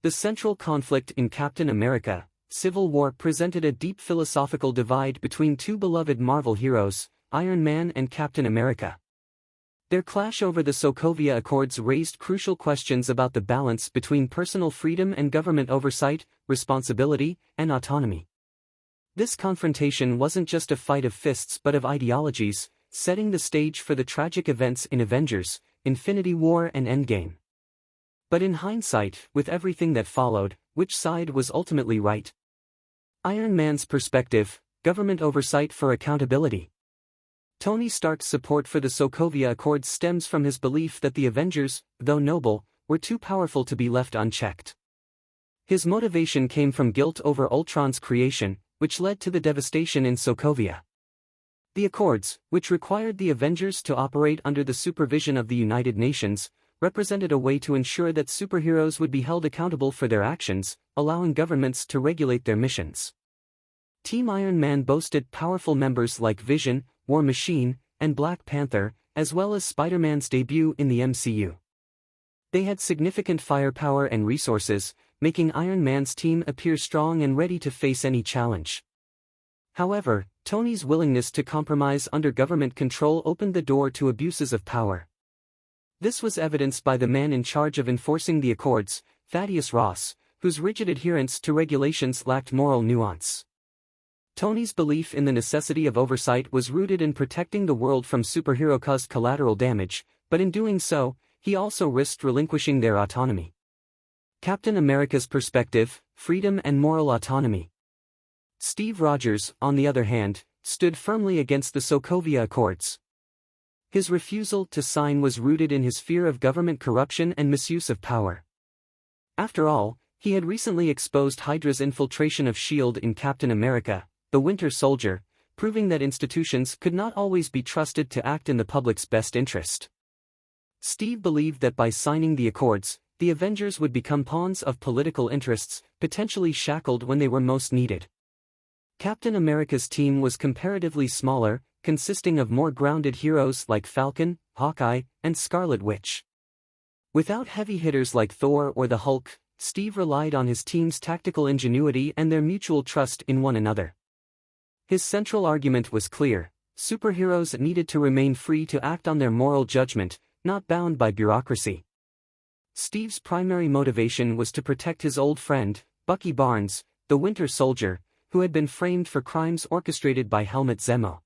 The central conflict in Captain America: Civil War presented a deep philosophical divide between two beloved Marvel heroes, Iron Man and Captain America. Their clash over the Sokovia Accords raised crucial questions about the balance between personal freedom and government oversight, responsibility, and autonomy. This confrontation wasn't just a fight of fists but of ideologies, setting the stage for the tragic events in Avengers, Infinity War and Endgame. But in hindsight, with everything that followed, which side was ultimately right? Iron Man's perspective: government oversight for accountability. Tony Stark's support for the Sokovia Accords stems from his belief that the Avengers, though noble, were too powerful to be left unchecked. His motivation came from guilt over Ultron's creation, which led to the devastation in Sokovia. The Accords, which required the Avengers to operate under the supervision of the United Nations, represented a way to ensure that superheroes would be held accountable for their actions, allowing governments to regulate their missions. Team Iron Man boasted powerful members like Vision, War Machine, and Black Panther, as well as Spider-Man's debut in the MCU. They had significant firepower and resources, making Iron Man's team appear strong and ready to face any challenge. However, Tony's willingness to compromise under government control opened the door to abuses of power. This was evidenced by the man in charge of enforcing the Accords, Thaddeus Ross, whose rigid adherence to regulations lacked moral nuance. Tony's belief in the necessity of oversight was rooted in protecting the world from superhero-caused collateral damage, but in doing so, he also risked relinquishing their autonomy. Captain America's perspective: freedom and moral autonomy. Steve Rogers, on the other hand, stood firmly against the Sokovia Accords. His refusal to sign was rooted in his fear of government corruption and misuse of power. After all, he had recently exposed Hydra's infiltration of S.H.I.E.L.D. in Captain America: The Winter Soldier, proving that institutions could not always be trusted to act in the public's best interest. Steve believed that by signing the Accords, the Avengers would become pawns of political interests, potentially shackled when they were most needed. Captain America's team was comparatively smaller, consisting of more grounded heroes like Falcon, Hawkeye, and Scarlet Witch. Without heavy hitters like Thor or the Hulk, Steve relied on his team's tactical ingenuity and their mutual trust in one another. His central argument was clear: superheroes needed to remain free to act on their moral judgment, not bound by bureaucracy. Steve's primary motivation was to protect his old friend, Bucky Barnes, the Winter Soldier, who had been framed for crimes orchestrated by Helmut Zemo.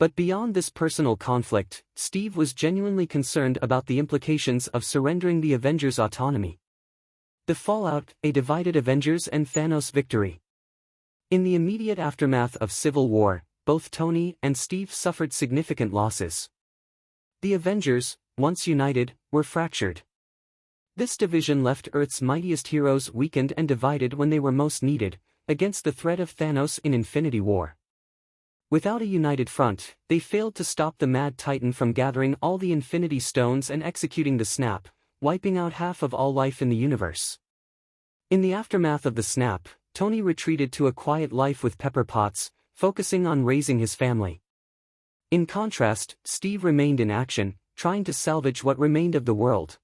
But beyond this personal conflict, Steve was genuinely concerned about the implications of surrendering the Avengers' autonomy. The fallout: a divided Avengers and Thanos victory. In the immediate aftermath of Civil War, both Tony and Steve suffered significant losses. The Avengers, once united, were fractured. This division left Earth's mightiest heroes weakened and divided when they were most needed, against the threat of Thanos in Infinity War. Without a united front, they failed to stop the Mad Titan from gathering all the Infinity Stones and executing the snap, wiping out half of all life in the universe. In the aftermath of the snap, Tony retreated to a quiet life with Pepper Potts, focusing on raising his family. In contrast, Steve remained in action, trying to salvage what remained of the world.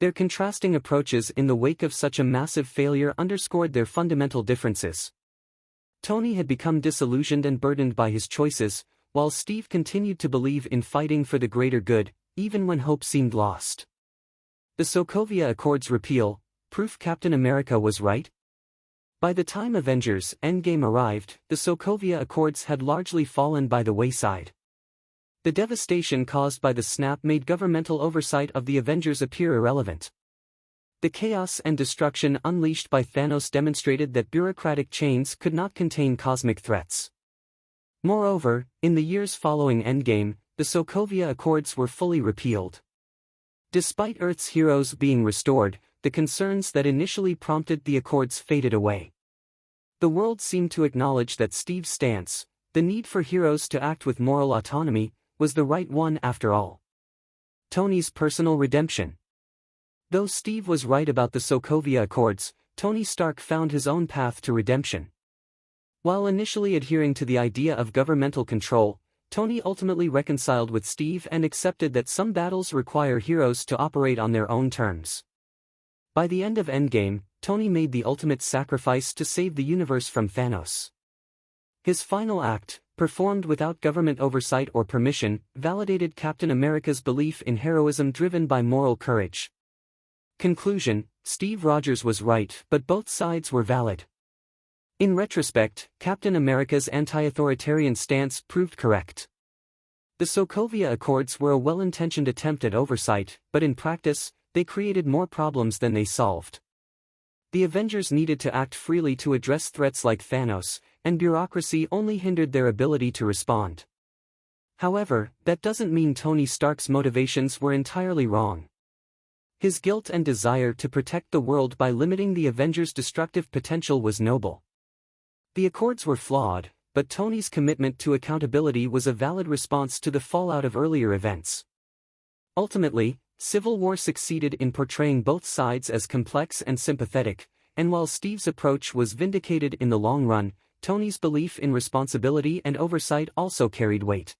Their contrasting approaches in the wake of such a massive failure underscored their fundamental differences. Tony had become disillusioned and burdened by his choices, while Steve continued to believe in fighting for the greater good, even when hope seemed lost. The Sokovia Accords repeal: proof Captain America was right? By the time Avengers: Endgame arrived, the Sokovia Accords had largely fallen by the wayside. The devastation caused by the snap made governmental oversight of the Avengers appear irrelevant. The chaos and destruction unleashed by Thanos demonstrated that bureaucratic chains could not contain cosmic threats. Moreover, in the years following Endgame, the Sokovia Accords were fully repealed. Despite Earth's heroes being restored, the concerns that initially prompted the Accords faded away. The world seemed to acknowledge that Steve's stance, the need for heroes to act with moral autonomy, was the right one after all. Tony's personal redemption. Though Steve was right about the Sokovia Accords, Tony Stark found his own path to redemption. While initially adhering to the idea of governmental control, Tony ultimately reconciled with Steve and accepted that some battles require heroes to operate on their own terms. By the end of Endgame, Tony made the ultimate sacrifice to save the universe from Thanos. His final act, performed without government oversight or permission, validated Captain America's belief in heroism driven by moral courage. Conclusion: Steve Rogers was right, but both sides were valid. In retrospect, Captain America's anti-authoritarian stance proved correct. The Sokovia Accords were a well-intentioned attempt at oversight, but in practice, they created more problems than they solved. The Avengers needed to act freely to address threats like Thanos, and bureaucracy only hindered their ability to respond. However, that doesn't mean Tony Stark's motivations were entirely wrong. His guilt and desire to protect the world by limiting the Avengers' destructive potential was noble. The Accords were flawed, but Tony's commitment to accountability was a valid response to the fallout of earlier events. Ultimately, Civil War succeeded in portraying both sides as complex and sympathetic, and while Steve's approach was vindicated in the long run, Tony's belief in responsibility and oversight also carried weight.